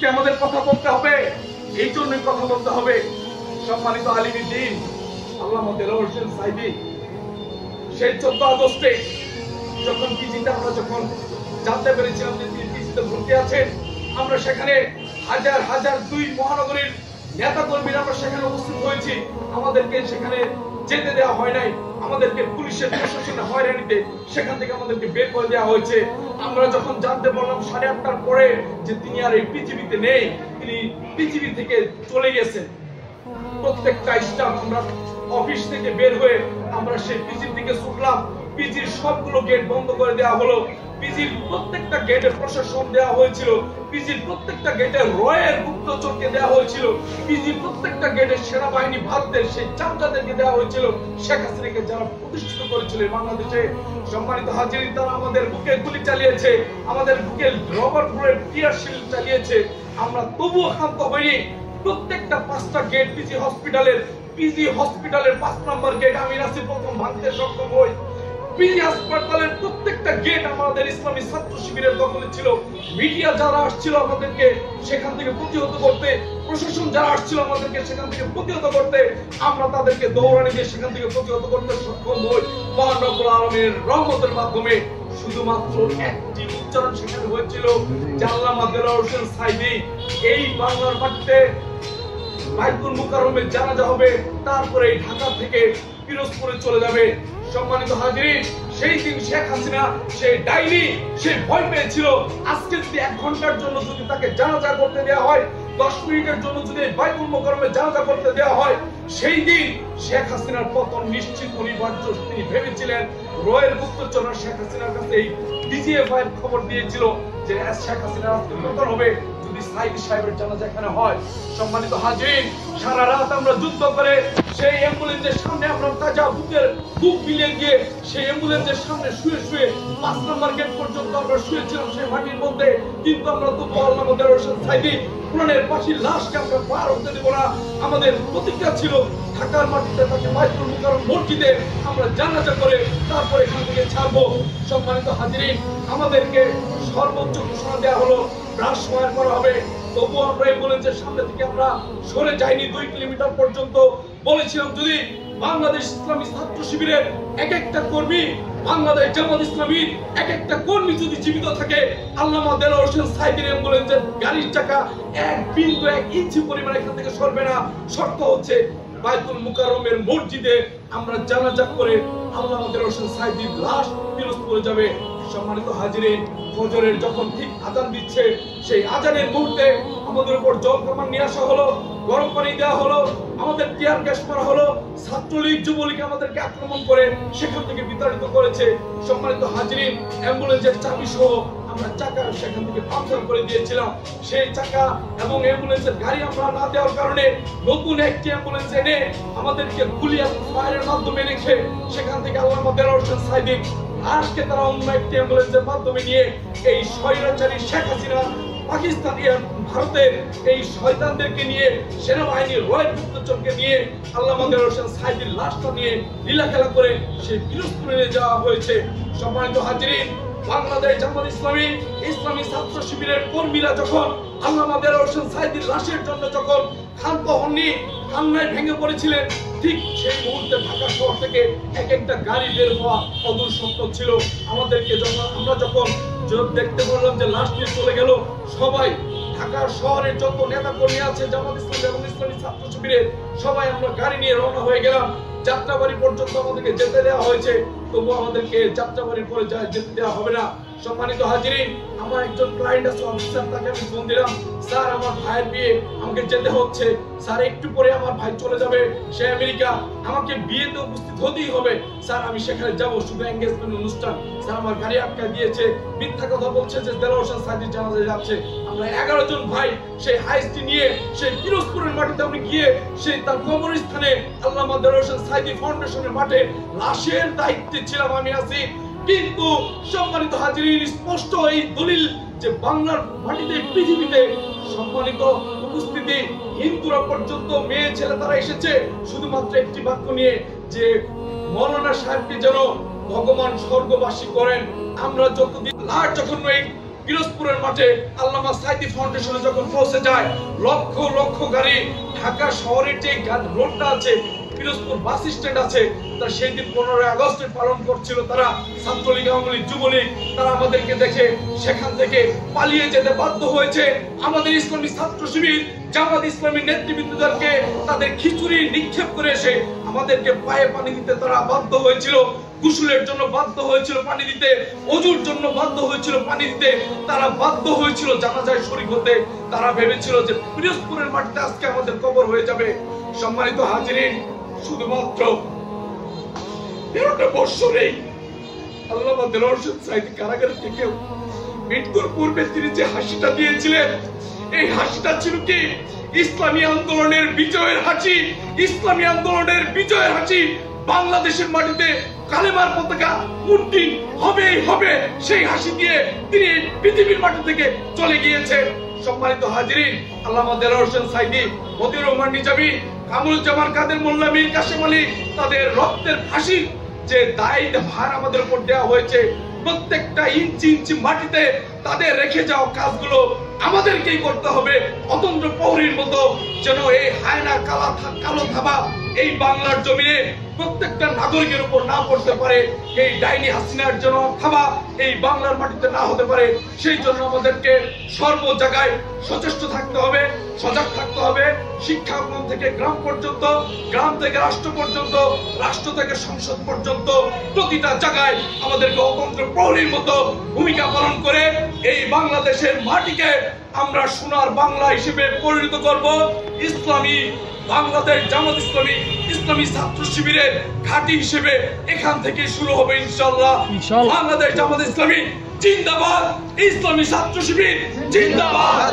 আজকে আমাদের কথা বলতে হবে, এই জন্যই কথা বলতে হবে। সম্মানিত আলিমী দ্বীন আল্লামা দেলোয়ার হোসেন সাঈদী সেই 14 আগস্টে যখন পিজিতে আমরা যখন জানতে পেরেছিলাম যে তিনি পিজিতে ভর্তি আছেন, আমরা সেখানে হাজার হাজার দুই মহানগরীর নেতা কর্মীরা আমরা সেখানে উপস্থিত হয়েছি। আমাদেরকে সেখানে যেতে দেওয়া হয় নাই, আমাদেরকে পুলিশের প্রশাসনের হয়রানিতে সেখান থেকে আমাদেরকে বের করে দেওয়া হয়েছে। আমরা যখন জানতে পারলাম 8:30টার পরে যে তিনি আর এই পৃথিবীতে নেই, তিনি পৃথিবী থেকে চলে গেছেন, প্রত্যেকটা স্টাফ আমরা অফিস থেকে বের হয়ে আমরা সেই পিজির দিকে ছুটলাম। পিজির সবগুলো গেট বন্ধ করে দেওয়া হলো, পিজির প্রত্যেকটা গেটে প্রশাসন দেওয়া হয়েছিল, পিজির প্রত্যেকটা গেটে রয়ের গুপ্তচরকে দেওয়া হয়েছিল, পিজির প্রত্যেকটা গেটে সেনাবাহিনী ভারতের সেই চামচাদেরকে দেওয়া হয়েছিল, শেখ হাসিনাকে যারা প্রতিষ্ঠিত করেছিল বাংলাদেশে। সম্মানিত হাজিরিন, তারা আমাদের বুকে গুলি চালিয়েছে, আমাদের বুকে রবার বুলেট টিয়ারশেল চালিয়েছে, আমরা তবুও ক্ষান্ত হইনি। প্রত্যেকটা 5টা গেট পিজি হসপিটালের 5 নম্বর গেট আমি নাসির প্রথম ভাঙতে সক্ষম হই। পিজি হাসপাতালের প্রত্যেকটা গেট আমাদের ইসলামী ছাত্র শিবিরের দখলে ছিল। মিডিয়া যারা আসছিল আমাদেরকে সেখান থেকে প্রতিহত করতে, প্রশাসন যারা আসছিল আমাদেরকে সেখান থেকে প্রতিহত করতে, আমরা তাদেরকে দৌড়ানি দিয়ে সেখান থেকে প্রতিহত করতে সক্ষম হই মহান রব্বুল আলামিনের রহমতের মাধ্যমে। শুধুমাত্র একটি উচ্চারণ সেখানে হয়েছিল যে আল্লামা দেলোয়ার হোসেন সাঈদী এই বাংলার মাটিতে বাইতুল মুকাররমে জানাজা হবে, তারপরে ঢাকা থেকে পিরোজপুরে চলে যাবে। সম্মানিত হাজিরিন, সেই দিন শেখ হাসিনা সেই ডাইনি সে ভয় পেয়েছিল আজকে যদি 1 ঘন্টার জন্য যদি তাকে জানাজা করতে দেওয়া হয়, 10 মিনিটের জন্য যদি বাইতুল মুকাররমে জানাজা করতে দেওয়া হয়, সেই দিন শেখ হাসিনার পতন নিশ্চিত অনিবার্য। তিনি ভেবেছিলেন রয়ের গুপ্তচররা শেখ হাসিনার কাছে এই ডিজিএফআই এর খবর দিয়েছিল যে শেখ হাসিনার আজকে পতন হবে যদি সাঈদী সাহেবের জানাজা এখানে হয়। সম্মানিত হাজিরিন, সারা রাত আমরা যুদ্ধ করে সেই অ্যাম্বুলেন্সের সামনে আমরা তাজা বুক বিলিয়ে গিয়ে সেই অ্যাম্বুলেন্সের সামনে শুয়ে শুয়ে 5 নম্বর গেট পর্যন্ত আমরা শুয়েছিলাম সেই মাটির মধ্যে। কিন্তু আমরা তবু আল্লামা দেলোয়ার হোসেন সাঈদী কোরআনের পাখির লাশকে আমরা পার হতে দেব না। আমাদের প্রতিজ্ঞা ছিল ঢাকার মাটিতে তাকে বাইতুল মুকাররম মসজিদে আমরা জানাজা করে তারপর এখান থেকে ছাড়বো। সম্মানিত হাজিরিন, আমাদেরকে সর্বোচ্চ ঘোষণা দেওয়া হলো ব্রাশফায়ার করা হবে, তবু আমরা অ্যাম্বুলেন্সের সামনে থেকে আমরা সরে যাইনি 2 কিলোমিটার পর্যন্ত। বলেছিলাম যদি বাংলাদেশ ইসলামী ছাত্র শিবিরের এক একটা কর্মী, বাংলাদেশ জামাত ইসলামীর এক একটা কর্মী যদি জীবিত থাকে, আল্লামা দেলোয়ার হোসেন সাঈদীর অ্যাম্বুলেন্সের গাড়ির চাকা 1 ইঞ্চি পরিমাণ এখান থেকে সরবে না। শর্ত হচ্ছে বাইতুল মুকাররমের মসজিদে আমরা জানাজা করে আল্লামা দেলোয়ার হোসেন সাঈদীর লাশ পিরোজপুরে যাবে। সম্মানিত হাজিরিন, ফজরের যখন ঠিক আজান দিচ্ছে সেই আজানের মুহূর্তে আমাদের উপর জল কামান নিয়ে আসা হলো, গরম পানি দেওয়া হলো, আমাদের টিয়ার গ্যাস মারা হলো, ছাত্রলীগ যুবলীগ আমাদেরকে আক্রমণ করে সেখান থেকে বিতাড়িত করেছে। সম্মানিত হাজিরিন, অ্যাম্বুলেন্সের চাবি সহ আমরা চাকা সেখান থেকে পাংচার করে দিয়েছিলাম। সেই চাকা এবং অ্যাম্বুলেন্সের গাড়ি আমরা না দেওয়ার কারণে নতুন একটি অ্যাম্বুলেন্স এনে আমাদেরকে গুলি এবং ফায়ারের মাধ্যমে রেখে সেখান থেকে আল্লামা দেলোয়ার হোসেন সাঈদী আজকে তারা অন্য একটি অ্যাম্বুলেন্সের মাধ্যমে নিয়ে এই স্বৈরাচারী শেখ হাসিনা পাকিস্তানি ভারতের এই শয়তানদেরকে নিয়ে সেনাবাহিনীর রয়ের গুপ্তচরকে নিয়ে আল্লামা দেলোয়ার হোসেন সাঈদীর লাশটা নিয়ে লীলা খেলা করে সেই পিরোজপুরে নিয়ে যাওয়া হয়েছে। সম্মানিত হাজিরিন, বাংলাদেশ জামাত ইসলামী ছাত্র শিবিরের কর্মীরা যখন আল্লামা দেলোয়ার হোসেন সাঈদীর লাশের জন্য যখন ক্ষান্ত হননি, কান্নায় ভেঙে পড়েছিলেন, ঠিক সেই মুহূর্তে ঢাকা শহর থেকে এক একটা গাড়ি বের হওয়া অদূর স্বপ্ন ছিল। আমাদেরকে আমরা যখন দেখতে পারলাম যে লাশ নিয়ে চলে গেল, সবাই ঢাকার শহরের যত নেতা কর্মী আছে জামাত ইসলামী এবং ইসলামী ছাত্র শিবিরের সবাই আমরা গাড়ি নিয়ে রওনা হয়ে গেলাম। যাত্রাবাড়ি পর্যন্ত আমাদেরকে যেতে দেওয়া হয়েছে, তবু আমাদেরকে যাত্রাবাড়ির পরে যেতে দেওয়া হবে না। সম্মানিত হাজিরিন, আমার একজন ক্লায়েন্ট আছে অফিসার, তাকে আমি ফোন দিলাম, স্যার আমার ভাইয়ের বিয়ে, আমাকে যেতে হচ্ছে, স্যার একটু পরে আমার ভাই চলে যাবে সে আমেরিকা, আমাকে বিয়েতে উপস্থিত হতেই হবে, স্যার আমি সেখানে যাব, শুধু এনগেজমেন্ট অনুষ্ঠান, স্যার আমার গাড়ি আটকা দিয়েছে, মিথ্যা কথা বলছে যে দেলোয়ার হোসেন সাঈদীর জানাজায় যাচ্ছে। আমরা 11 জন ভাই সেই হাইস্টি নিয়ে সেই পিরোজপুরের মাটিতে আমি গিয়ে সেই তার কবরস্থানে আল্লামা দেলোয়ার হোসেন সাঈদী ফাউন্ডেশনের মাঠে লাশের দায়িত্বে ছিলাম আমি আছি। কিন্তু সম্মানিত হাজিরিন, স্পষ্ট এই দলিল যে বাংলার মাটিতে পৃথিবীতে সম্মানিত উপস্থিতি হিন্দুরা পর্যন্ত মেয়ে ছেলে তারা এসেছে শুধুমাত্র একটি বাক্য নিয়ে যে মৌলানা সাহেবকে যেন ভগবান স্বর্গবাসী করেন। আমরা যতদিন লাশ যখন পিরোজপুরের মাঠে আল্লামা সাঈদী ফাউন্ডেশনে যখন পৌঁছে যায়, লক্ষ লক্ষ গাড়ি ঢাকা শহরের যে রোডটা আছে, পিরোজপুর বাস স্ট্যান্ড আছে, তা সেই দিন 15 আগস্টে পালন করছিল তারা, ছাত্রলীগ, আওয়ামী লীগ, যুবলীগ, তারা আমাদেরকে দেখে সেখান থেকে পালিয়ে যেতে বাধ্য হয়েছে। আমাদের ইসলামী ছাত্র শিবির, জামাত ইসলামী নেতৃবৃন্দদেরকে তাদের খিচুড়ি নিক্ষেপ করে এসে আমাদেরকে পায়ে পানি দিতে তারা বাধ্য হয়েছিল, গোসলের জন্য বাধ্য হয়েছিল পানি দিতে, ওযুর জন্য বাধ্য হয়েছিল পানি দিতে, তারা বাধ্য হয়েছিল জানাজায় শরীক হতে। তারা ভেবেছিল যে পিরোজপুরের মাটিতে আজকে আমাদের কবর হয়ে যাবে। সম্মানিত হাজিরিন, শুধুমাত্র 13টা বছরেই আল্লামা দেলোয়ার হোসেন সাঈদী কারাগারে থেকে মৃত্যুর পূর্বে তিনি যে হাসিটা দিয়েছিলেন, এই হাসিটা ছিল কি ইসলামী আন্দোলনের বিজয়ের হাসি। ইসলামী আন্দোলনের বিজয়ের হাসি। বাংলাদেশের মাটিতে কালেমার পতাকা উড্ডীন হবেই হবে, সেই হাসি দিয়ে তিনি পৃথিবীর মাটি থেকে চলে গিয়েছেন। সম্মানিত হাজিরিন, আল্লামা দেলোয়ার হোসেন সাঈদী, মতিউর রহমান নিজামী, কামরুজ্জামান কাদের, মোল্লা মীর কাসেম আলী, তাদের রক্তের ফাঁসি যে দায়িত্ব ভার আমাদের উপর দেওয়া হয়েছে, প্রত্যেকটা ইঞ্চি ইঞ্চি মাটিতে তাদের রেখে যাওয়া কাজগুলো আমাদেরকেই করতে হবে। অতন্ত্র প্রহরীর মতো যেন এই হায়না কালো থাবা এই বাংলার জমিনে প্রত্যেকটা নাগরিকের উপর না পড়তে পারে, এই ডাইনি হাসিনার জন্য থাবা এই বাংলার মাটিতে না হতে পারে। সেই জন্য আমাদেরকে সর্ব জায়গায় সচেষ্ট থাকতে হবে, সজাগ থাকতে হবে। শিক্ষাঙ্গন থেকে গ্রাম পর্যন্ত, গ্রাম থেকে রাষ্ট্র পর্যন্ত, রাষ্ট্র থেকে সংসদ পর্যন্ত প্রতিটা জায়গায় আমাদেরকে অতন্ত্র প্রহরীর মতো ভূমিকা পালন করে এই বাংলাদেশের মাটিকে আমরা সোনার বাংলা হিসেবে পরিণত করব। ইসলামী বাংলাদেশ জামাত ইসলামী, ইসলামী ছাত্র শিবিরের ঘাঁটি হিসেবে এখান থেকে শুরু হবে ইনশাআল্লাহ। বাংলাদেশ জামাত ইসলামী জিন্দাবাদ, ইসলামী ছাত্র শিবির জিন্দাবাদ।